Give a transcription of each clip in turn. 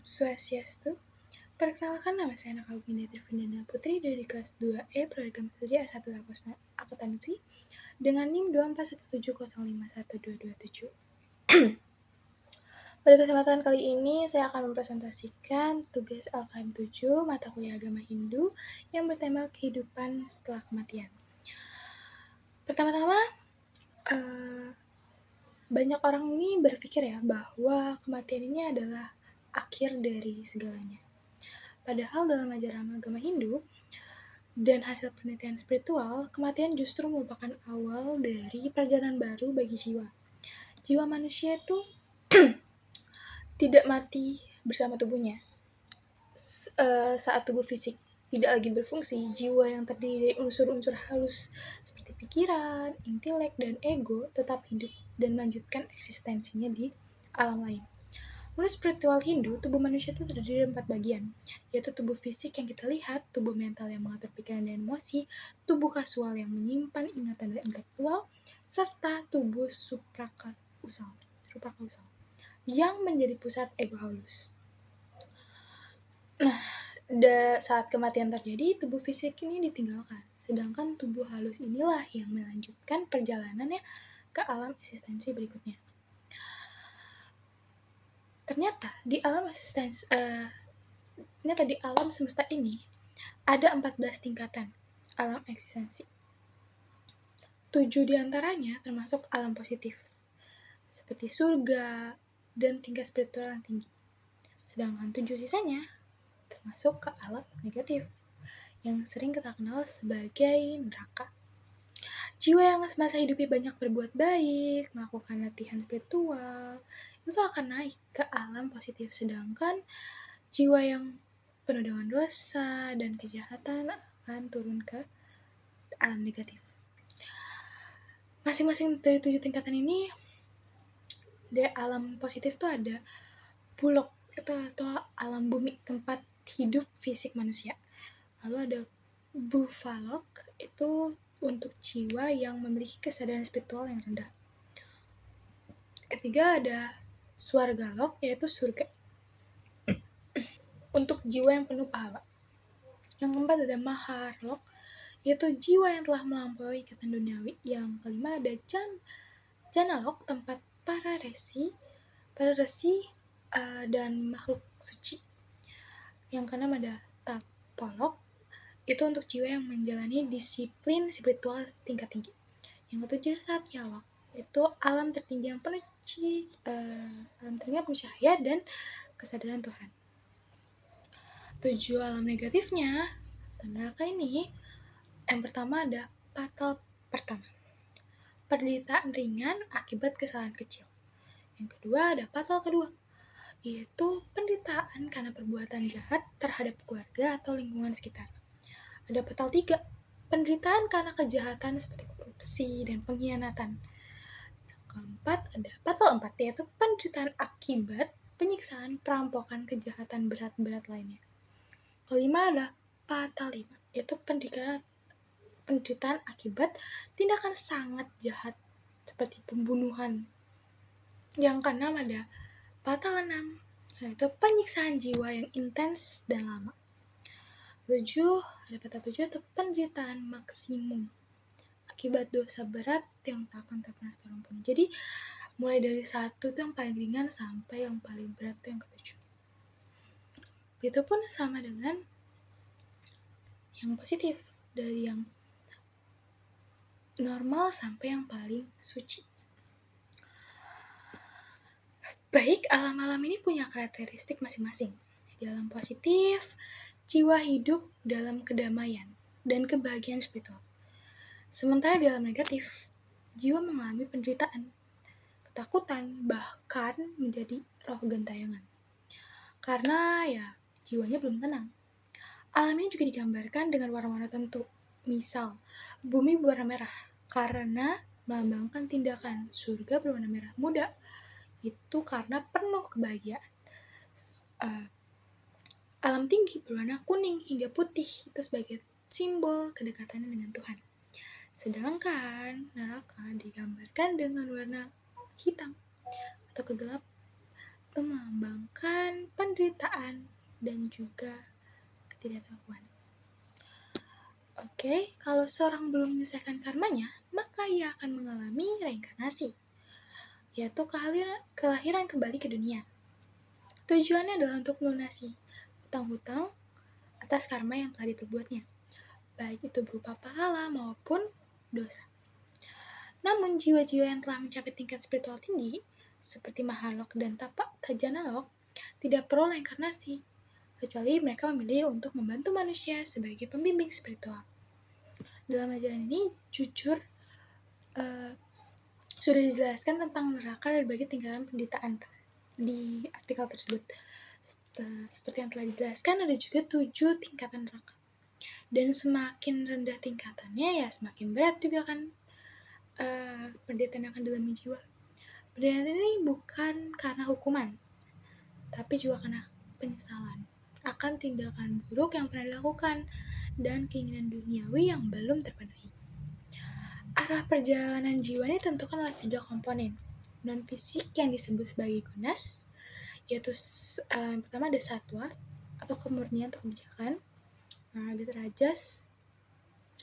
Swastiastu. Perkenalkan, nama saya Naka Windy Trivindana Putri dari kelas 2E Program Studi A1 Akuntansi dengan NIM 24170512227. Pada kesempatan kali ini saya akan mempresentasikan tugas LKM 7 mata kuliah agama Hindu yang bertema kehidupan setelah kematian. Pertama-tama, banyak orang ini berpikir ya bahwa kematian ini adalah akhir dari segalanya. Padahal dalam ajaran agama Hindu dan hasil penelitian spiritual, kematian justru merupakan awal dari perjalanan baru bagi jiwa. Jiwa manusia itu tidak mati bersama tubuhnya. Saat tubuh fisik tidak lagi berfungsi, jiwa yang terdiri dari unsur-unsur halus seperti pikiran, intelek, dan ego tetap hidup dan melanjutkan eksistensinya di alam lain. Menurut spiritual Hindu, tubuh manusia itu terdiri dari 4 bagian, yaitu tubuh fisik yang kita lihat, tubuh mental yang mengatur pikiran dan emosi, tubuh kasual yang menyimpan ingatan dan intelektual, serta tubuh suprakausal yang menjadi pusat ego halus. Nah, saat kematian terjadi, tubuh fisik ini ditinggalkan, sedangkan tubuh halus inilah yang melanjutkan perjalanannya ke alam eksistensi berikutnya. Ternyata di alam semesta ini ada 14 tingkatan alam eksistensi. 7 diantaranya termasuk alam positif, seperti surga dan tingkat spiritual yang tinggi. Sedangkan 7 sisanya termasuk ke alam negatif, yang sering kita kenal sebagai neraka. Jiwa yang semasa hidupnya banyak berbuat baik, melakukan latihan spiritual, itu akan naik ke alam positif. Sedangkan jiwa yang penuh dengan dosa dan kejahatan akan turun ke alam negatif. Masing-masing dari 7 tingkatan ini, di alam positif tuh ada bulok atau alam bumi, tempat hidup fisik manusia. Lalu ada bufalok, itu untuk jiwa yang memiliki kesadaran spiritual yang rendah. Ketiga ada swargalok, yaitu surga, untuk jiwa yang penuh pahala. Yang keempat ada maharlok, yaitu jiwa yang telah melampaui ikatan duniawi. Yang kelima ada janalok, tempat para resi dan makhluk suci. Yang keenam ada tapolok, itu untuk jiwa yang menjalani disiplin spiritual tingkat tinggi. Yang ketujuh satyalok, itu alam tertinggi yang penuh cahaya dan kesadaran Tuhan. 7 alam negatifnya neraka ini, yang pertama ada fatal pertama, penderitaan ringan akibat kesalahan kecil. Yang kedua ada fatal kedua, yaitu penderitaan karena perbuatan jahat terhadap keluarga atau lingkungan sekitar. Ada fatal 3, penderitaan karena kejahatan seperti korupsi dan pengkhianatan. Yang keempat ada fatal 4, yaitu penderitaan akibat penyiksaan, perampokan, kejahatan berat-berat lainnya. Kelima ada fatal 5, yaitu penderitaan akibat tindakan sangat jahat seperti pembunuhan. Yang keenam ada fatal 6, yaitu penyiksaan jiwa yang intens dan lama. 7 ada fatal 7, itu penderitaan maksimum akibat dosa berat yang tak akan pernah terampuni. Jadi mulai dari 1 itu yang paling ringan sampai yang paling berat itu yang ke-7. Itu pun sama dengan yang positif, dari yang normal sampai yang paling suci. Baik, alam-alam ini punya karakteristik masing-masing. Di alam positif, jiwa hidup dalam kedamaian dan kebahagiaan spiritual. Sementara di alam negatif, jiwa mengalami penderitaan, ketakutan, bahkan menjadi roh gentayangan. Karena jiwanya belum tenang. Alam ini juga digambarkan dengan warna-warna tertentu. Misal, bumi berwarna merah karena melambangkan tindakan. Surga berwarna merah muda, itu karena penuh kebahagiaan. Alam tinggi berwarna kuning hingga putih, itu sebagai simbol kedekatannya dengan Tuhan. Sedangkan neraka digambarkan dengan warna hitam atau kegelap, itu melambangkan penderitaan, dan juga ketidaktahuan. Oke, kalau seorang belum menyelesaikan karmanya, maka ia akan mengalami reinkarnasi, yaitu kelahiran kembali ke dunia. Tujuannya adalah untuk melunasi hutang-hutang atas karma yang telah diperbuatnya, baik itu berupa pahala maupun dosa. Namun, jiwa-jiwa yang telah mencapai tingkat spiritual tinggi, seperti Mahalok dan Tajanalok, tidak perlu reinkarnasi, kecuali mereka memilih untuk membantu manusia sebagai pembimbing spiritual. Dalam ajaran ini, jujur, sudah dijelaskan tentang neraka dan berbagai tingkatan penderitaan di artikel tersebut. Seperti yang telah dijelaskan, ada juga 7 tingkatan neraka. Dan semakin rendah tingkatannya, ya semakin berat juga kan penderitaan yang akan dialami jiwa. Penderitaan ini bukan karena hukuman, tapi juga karena penyesalan akan tindakan buruk yang pernah dilakukan dan keinginan duniawi yang belum terpenuhi. Arah perjalanan jiwa ini tentukan oleh 3 komponen non-fisik yang disebut sebagai gunas, yaitu yang pertama ada satwa atau kemurnian atau kebijakan, ada rajas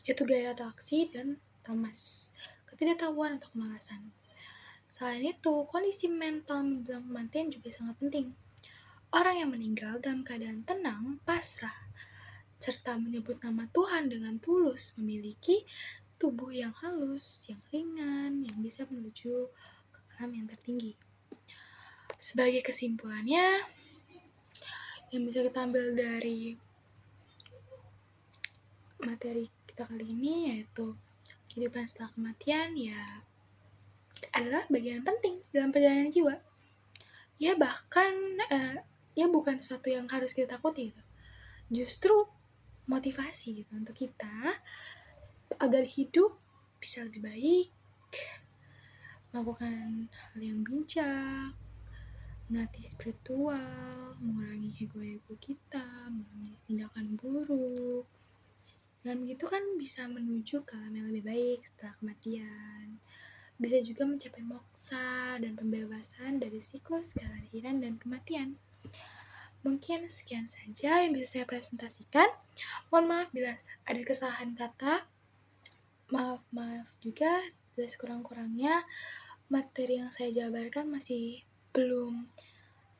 yaitu gairah atau aksi, dan tamas ketidaktahuan atau kemalasan. Selain itu, kondisi mental menjelang kematian juga sangat penting. Orang yang meninggal dalam keadaan tenang, pasrah, serta menyebut nama Tuhan dengan tulus memiliki tubuh yang halus, yang ringan, yang bisa menuju ke alam yang tertinggi. Sebagai kesimpulannya, yang bisa kita ambil dari materi kita kali ini yaitu kehidupan setelah kematian ya adalah bagian penting dalam perjalanan jiwa. Ya bahkan ya bukan sesuatu yang harus kita takuti gitu. Justru motivasi gitu untuk kita agar hidup bisa lebih baik, melakukan hal yang bijak, melatih spiritual, mengurangi ego-ego kita, mengurangi tindakan buruk. Dengan begitu kan bisa menuju ke alam yang lebih baik setelah kematian. Bisa juga mencapai moksa dan pembebasan dari siklus kelahiran dan kematian. Mungkin sekian saja yang bisa saya presentasikan. Mohon maaf bila ada kesalahan kata. Maaf juga bila sekurang-kurangnya materi yang saya jabarkan masih belum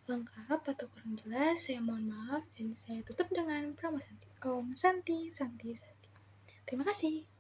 lengkap atau kurang jelas. Saya mohon maaf dan saya tutup dengan Pramosanti. Om Santi, Santi, Santi. Terima kasih.